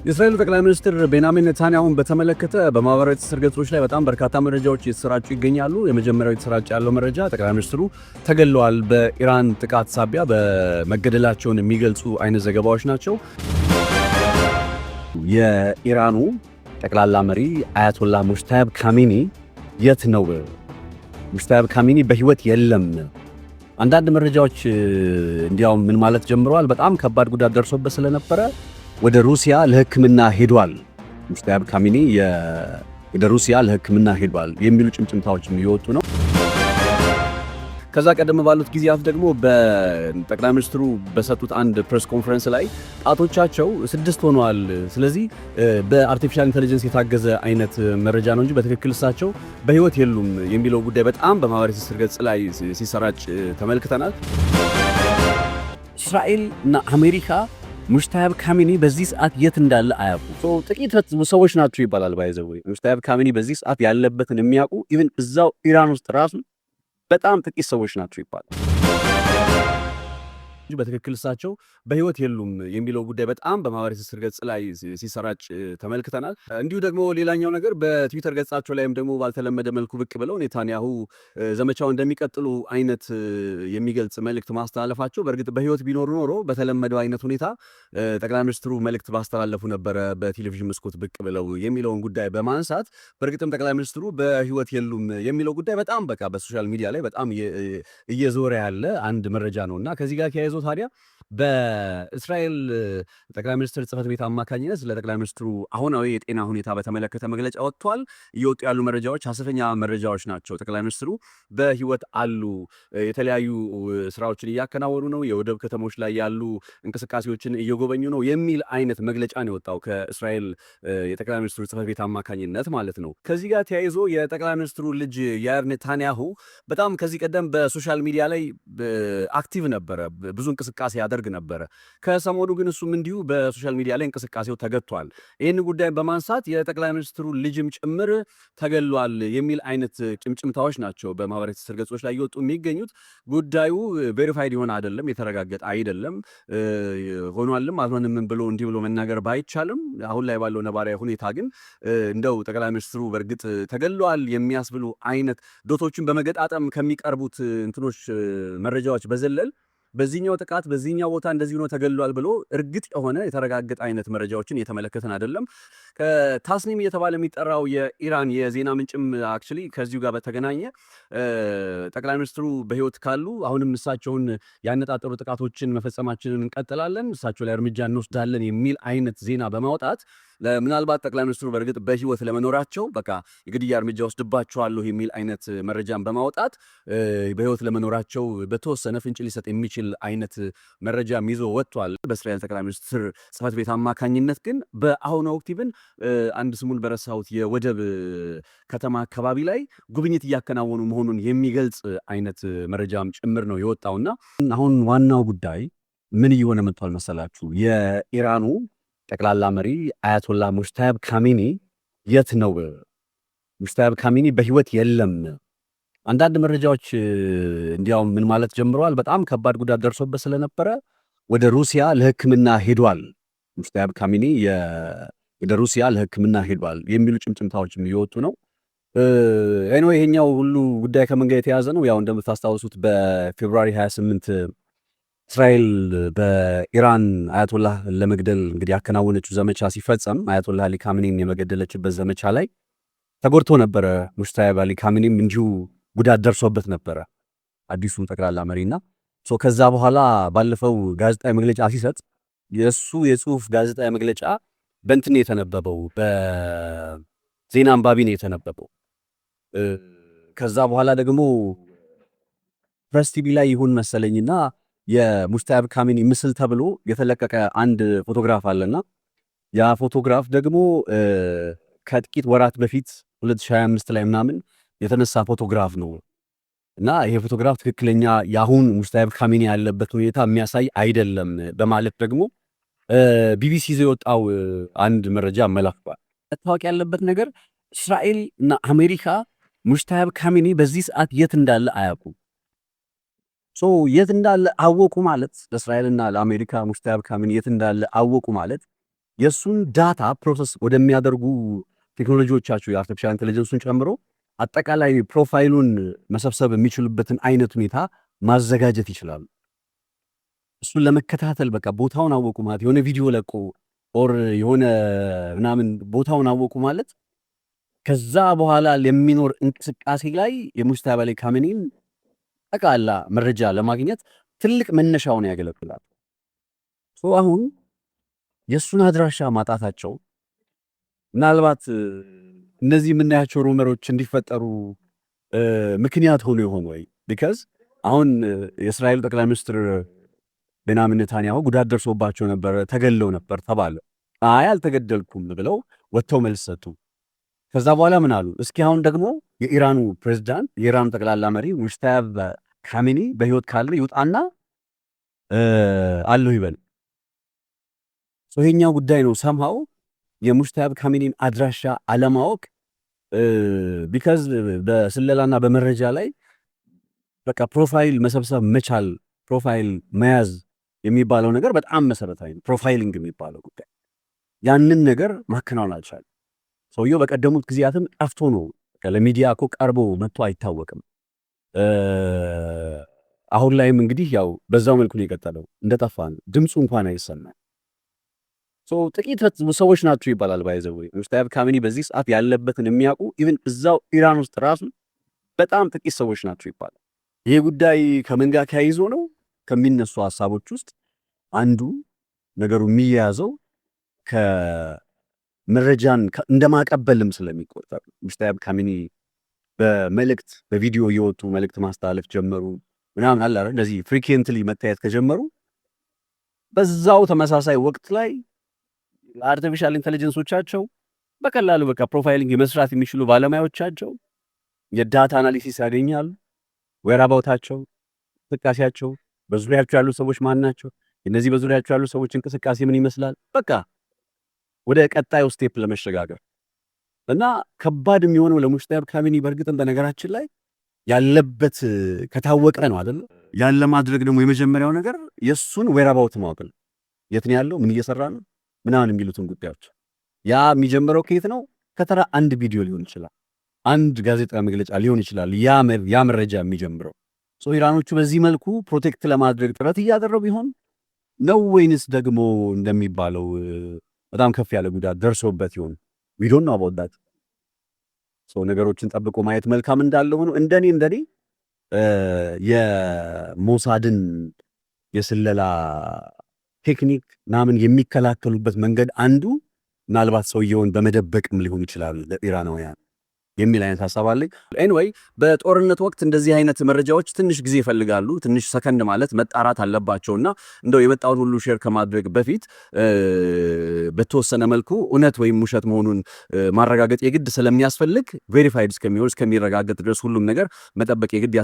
የእስራኤል ጠቅላይ ሚኒስትር ቤንያሚን ኔታንያሁን በተመለከተ በማህበራዊ ትስስር ገጾች ላይ በጣም በርካታ መረጃዎች እየተሰራጩ ይገኛሉ። የመጀመሪያው የተሰራጨ ያለው መረጃ ጠቅላይ ሚኒስትሩ ተገለዋል በኢራን ጥቃት ሳቢያ በመገደላቸውን የሚገልጹ አይነት ዘገባዎች ናቸው። የኢራኑ ጠቅላላ መሪ አያቶላ ሙጅተባ ካሚኒ የት ነው? ሙጅተባ ካሚኒ በህይወት የለም። አንዳንድ መረጃዎች እንዲያውም ምን ማለት ጀምረዋል፣ በጣም ከባድ ጉዳት ደርሶበት ስለነበረ ወደ ሩሲያ ለህክምና ሄዷል። ሙጅተባ ካሚኒ ወደ ሩሲያ ለህክምና ሄዷል የሚሉ ጭምጭምታዎችም እየወጡ ነው። ከዛ ቀደም ባሉት ጊዜያት ደግሞ በጠቅላይ ሚኒስትሩ በሰጡት አንድ ፕሬስ ኮንፈረንስ ላይ ጣቶቻቸው 6 ሆነዋል። ስለዚህ በአርቲፊሻል ኢንተለጀንስ የታገዘ አይነት መረጃ ነው እንጂ በትክክል እሳቸው በህይወት የሉም የሚለው ጉዳይ በጣም በማህበራዊ ትስስር ገጽ ላይ ሲሰራጭ ተመልክተናል። እስራኤል እና አሜሪካ ሙጅተባ ካሚኒ በዚህ ሰዓት የት እንዳለ አያውቁ። ጥቂት ሰዎች ናቸው ይባላል። ባይዘው ሙጅተባ ካሚኒ በዚህ ሰዓት ያለበትን የሚያውቁ ኢቭን እዛው ኢራን ውስጥ ራሱ በጣም ጥቂት ሰዎች ናቸው ይባላል። በትክክል እሳቸው በህይወት የሉም የሚለው ጉዳይ በጣም በማህበራዊ ትስስር ገጽ ላይ ሲሰራጭ ተመልክተናል። እንዲሁ ደግሞ ሌላኛው ነገር በትዊተር ገጻቸው ላይም ደግሞ ባልተለመደ መልኩ ብቅ ብለው ኔታንያሁ ዘመቻው እንደሚቀጥሉ አይነት የሚገልጽ መልእክት ማስተላለፋቸው፣ በእርግጥ በህይወት ቢኖሩ ኖሮ በተለመደው አይነት ሁኔታ ጠቅላይ ሚኒስትሩ መልእክት ባስተላለፉ ነበረ በቴሌቪዥን መስኮት ብቅ ብለው የሚለውን ጉዳይ በማንሳት በእርግጥም ጠቅላይ ሚኒስትሩ በህይወት የሉም የሚለው ጉዳይ በጣም በቃ በሶሻል ሚዲያ ላይ በጣም እየዞረ ያለ አንድ መረጃ ነውና ከዚህ ጋር ተያይዞ ታዲያ በእስራኤል ጠቅላይ ሚኒስትር ጽሕፈት ቤት አማካኝነት ስለ ጠቅላይ ሚኒስትሩ አሁናዊ የጤና ሁኔታ በተመለከተ መግለጫ ወጥቷል። እየወጡ ያሉ መረጃዎች ሐሰተኛ መረጃዎች ናቸው። ጠቅላይ ሚኒስትሩ በህይወት አሉ፣ የተለያዩ ስራዎችን እያከናወኑ ነው፣ የወደብ ከተሞች ላይ ያሉ እንቅስቃሴዎችን እየጎበኙ ነው የሚል አይነት መግለጫ ነው የወጣው ከእስራኤል የጠቅላይ ሚኒስትሩ ጽሕፈት ቤት አማካኝነት ማለት ነው። ከዚህ ጋር ተያይዞ የጠቅላይ ሚኒስትሩ ልጅ ያር ኔታንያሁ በጣም ከዚህ ቀደም በሶሻል ሚዲያ ላይ አክቲቭ ነበረ፣ ብዙ እንቅስቃሴ ያደርግ ነበረ። ከሰሞኑ ግን እሱም እንዲሁ በሶሻል ሚዲያ ላይ እንቅስቃሴው ተገቷል። ይህን ጉዳይ በማንሳት የጠቅላይ ሚኒስትሩ ልጅም ጭምር ተገሏል የሚል አይነት ጭምጭምታዎች ናቸው በማህበራዊ ትስስር ገጾች ላይ እየወጡ የሚገኙት። ጉዳዩ ቬሪፋይድ የሆነ አይደለም፣ የተረጋገጠ አይደለም። ሆኗልም አልሆንም ብሎ እንዲህ ብሎ መናገር ባይቻልም አሁን ላይ ባለው ነባራዊ ሁኔታ ግን እንደው ጠቅላይ ሚኒስትሩ በእርግጥ ተገሏል የሚያስብሉ አይነት ዶቶችን በመገጣጠም ከሚቀርቡት እንትኖች መረጃዎች በዘለል በዚህኛው ጥቃት በዚህኛው ቦታ እንደዚህ ሆኖ ተገሏል ብሎ እርግጥ የሆነ የተረጋገጠ አይነት መረጃዎችን እየተመለከተን አይደለም። ከታስኒም እየተባለ የሚጠራው የኢራን የዜና ምንጭም አክቹሊ ከዚሁ ጋር በተገናኘ ጠቅላይ ሚኒስትሩ በህይወት ካሉ አሁንም እሳቸውን ያነጣጠሩ ጥቃቶችን መፈጸማችንን እንቀጥላለን፣ እሳቸው ላይ እርምጃ እንወስዳለን የሚል አይነት ዜና በማውጣት ምናልባት ጠቅላይ ሚኒስትሩ በእርግጥ በህይወት ለመኖራቸው በቃ የግድያ እርምጃ ወስድባቸዋለሁ የሚል አይነት መረጃን በማውጣት በህይወት ለመኖራቸው በተወሰነ ፍንጭ ሊሰጥ የሚችል አይነት መረጃም ይዞ ወጥቷል በእስራኤል ጠቅላይ ሚኒስትር ጽሕፈት ቤት አማካኝነት። ግን በአሁኑ ወቅት ይብን አንድ ስሙን በረሳሁት የወደብ ከተማ አካባቢ ላይ ጉብኝት እያከናወኑ መሆኑን የሚገልጽ አይነት መረጃም ጭምር ነው የወጣውና አሁን ዋናው ጉዳይ ምን እየሆነ መጥቷል መሰላችሁ? የኢራኑ ጠቅላላ መሪ አያቶላ ሙጅተባ ካሚኒ የት ነው? ሙጅተባ ካሚኒ በህይወት የለም። አንዳንድ መረጃዎች እንዲያውም ምን ማለት ጀምረዋል፣ በጣም ከባድ ጉዳት ደርሶበት ስለነበረ ወደ ሩሲያ ለህክምና ሄዷል። ሙጅተባ ካሚኒ ወደ ሩሲያ ለህክምና ሄዷል የሚሉ ጭምጭምታዎችም እየወጡ ነው። ይሄኛው ሁሉ ጉዳይ ከምን ጋር የተያዘ ነው? ያው እንደምታስታውሱት በፌብሩዋሪ 28 እስራኤል በኢራን አያቶላህ ለመግደል እንግዲህ ያከናወነችው ዘመቻ ሲፈጸም አያቶላህ አሊ ካሚኒን የመገደለችበት ዘመቻ ላይ ተጎድቶ ነበረ። ሙጅተባ አሊ ካሚኒም እንዲሁ ጉዳት ደርሶበት ነበረ አዲሱ ጠቅላላ መሪና ከዛ በኋላ ባለፈው ጋዜጣዊ መግለጫ ሲሰጥ የእሱ የጽሁፍ ጋዜጣዊ መግለጫ በእንትን የተነበበው በዜና አንባቢ ነው የተነበበው። ከዛ በኋላ ደግሞ ፕሬስ ቲቪ ላይ ይሁን መሰለኝና የሙጅተባ ካሚኒ ምስል ተብሎ የተለቀቀ አንድ ፎቶግራፍ አለና ያ ፎቶግራፍ ደግሞ ከጥቂት ወራት በፊት 2025 ላይ ምናምን የተነሳ ፎቶግራፍ ነው እና ይሄ ፎቶግራፍ ትክክለኛ የአሁን ሙጅተባ ካሚኒ ያለበት ሁኔታ የሚያሳይ አይደለም በማለት ደግሞ ቢቢሲ ይዞ የወጣው አንድ መረጃ አመላክቷል። መታወቅ ያለበት ነገር እስራኤል እና አሜሪካ ሙጅተባ ካሚኒ በዚህ ሰዓት የት እንዳለ አያውቁም። የት እንዳለ አወቁ ማለት ለእስራኤልና ለአሜሪካ ሙጅተባ ካሚኒ የት እንዳለ አወቁ ማለት የእሱን ዳታ ፕሮሰስ ወደሚያደርጉ ቴክኖሎጂዎቻቸው የአርቲፊሻል ኢንቴሊጀንሱን ጨምሮ አጠቃላይ ፕሮፋይሉን መሰብሰብ የሚችሉበትን አይነት ሁኔታ ማዘጋጀት ይችላሉ። እሱን ለመከታተል በቃ ቦታውን አወቁ ማለት የሆነ ቪዲዮ ለቆ ኦር የሆነ ምናምን ቦታውን አወቁ ማለት ከዛ በኋላ ለሚኖር እንቅስቃሴ ላይ የሙጅተባ ካሚኒን ጠቃላ መረጃ ለማግኘት ትልቅ መነሻውን ያገለግላል። አሁን የእሱን አድራሻ ማጣታቸው ምናልባት እነዚህ የምናያቸው ሩመሮች እንዲፈጠሩ ምክንያት ሆኖ ይሆን ወይ? ቢካዝ አሁን የእስራኤል ጠቅላይ ሚኒስትር ቤንያሚን ኔታንያሁ ጉዳት ደርሶባቸው ነበር፣ ተገለው ነበር ተባለ። አይ አልተገደልኩም ብለው ወጥተው መልስ ሰጡ። ከዛ በኋላ ምን አሉ? እስኪ አሁን ደግሞ የኢራኑ ፕሬዝዳንት የኢራኑ ጠቅላላ መሪ ሙጅተባ ካሚኒ በህይወት ካለ ይውጣና አለሁ ይበል። ይሄኛው ጉዳይ ነው ሰምሃው የሙጅተባ ካሚኒን አድራሻ አለማወቅ ቢካዝ በስለላና በመረጃ ላይ በቃ ፕሮፋይል መሰብሰብ መቻል ፕሮፋይል መያዝ የሚባለው ነገር በጣም መሰረታዊ ነው። ፕሮፋይሊንግ የሚባለው ጉዳይ ያንን ነገር ማከናወን አልቻለም። ሰውየው በቀደሙት ጊዜያትም ጠፍቶ ነው ለሚዲያ እኮ ቀርቦ መጥቶ አይታወቅም። አሁን ላይም እንግዲህ ያው በዛው መልኩ ነው የቀጠለው፣ እንደጠፋ ነው፣ ድምፁ እንኳን አይሰማም። ጥቂት ሰዎች ናቸው ይባላል ባይዘው ሙጅተባ ካሚኒ በዚህ ሰዓት ያለበትን የሚያውቁ ኢቭን እዛው ኢራን ውስጥ ራሱ በጣም ጥቂት ሰዎች ናቸው ይባላል። ይሄ ጉዳይ ከምን ጋር ተያይዞ ነው? ከሚነሱ ሐሳቦች ውስጥ አንዱ ነገሩ የሚያያዘው ከመረጃን እንደማቀበልም ስለሚቆጠር ሙጅተባ ካሚኒ በመልእክት በቪዲዮ እየወጡ መልእክት ማስተላለፍ ጀመሩ ምናምን አለ አይደል? እንደዚህ ፍሪኩዌንትሊ መታየት ከጀመሩ በዛው ተመሳሳይ ወቅት ላይ አርቲፊሻል ኢንተለጀንሶቻቸው በቀላሉ በቃ ፕሮፋይሊንግ መስራት የሚችሉ ባለሙያዎቻቸው የዳታ አናሊሲስ ያገኛሉ። ወራባውታቸው፣ እንቅስቃሴያቸው፣ በዙሪያቸው ያሉ ሰዎች ማን ናቸው፣ እነዚህ በዙሪያቸው ያሉ ሰዎች እንቅስቃሴ ምን ይመስላል፣ በቃ ወደ ቀጣዩ ስቴፕ ለመሸጋገር እና ከባድ የሚሆነው ለሙጅተባ ካሚኒ በእርግጥ በነገራችን ላይ ያለበት ከታወቀ ነው አይደል? ያለ ማድረግ ደግሞ የመጀመሪያው ነገር የሱን ወራባውት ማወቅ ነው። የት ነው ያለው፣ ምን እየሰራ ነው ምናምን የሚሉትን ጉዳዮች ያ የሚጀምረው ከየት ነው? ከተራ አንድ ቪዲዮ ሊሆን ይችላል፣ አንድ ጋዜጣ መግለጫ ሊሆን ይችላል። ያ መረጃ የሚጀምረው ኢራኖቹ በዚህ መልኩ ፕሮቴክት ለማድረግ ጥረት እያደረጉ ይሆን ነው ወይንስ ደግሞ እንደሚባለው በጣም ከፍ ያለ ጉዳት ደርሶበት ይሆን? we don't know about that ነገሮችን ጠብቆ ማየት መልካም እንዳለ ሆኖ እንደኔ የሞሳድን የስለላ ቴክኒክ ምናምን የሚከላከሉበት መንገድ አንዱ ምናልባት ሰውየውን በመደበቅም ሊሆን ይችላል ለኢራናውያን የሚል አይነት ሐሳብ አለኝ። ኤኒዌይ በጦርነት ወቅት እንደዚህ አይነት መረጃዎች ትንሽ ጊዜ ይፈልጋሉ፣ ትንሽ ሰከንድ ማለት መጣራት አለባቸውና እንደው የመጣውን ሁሉ ሼር ከማድረግ በፊት በተወሰነ መልኩ እውነት ወይም ውሸት መሆኑን ማረጋገጥ የግድ ስለሚያስፈልግ ቬሪፋይድ እስከሚረጋገጥ ድረስ ሁሉም ነገር መጠበቅ የግድ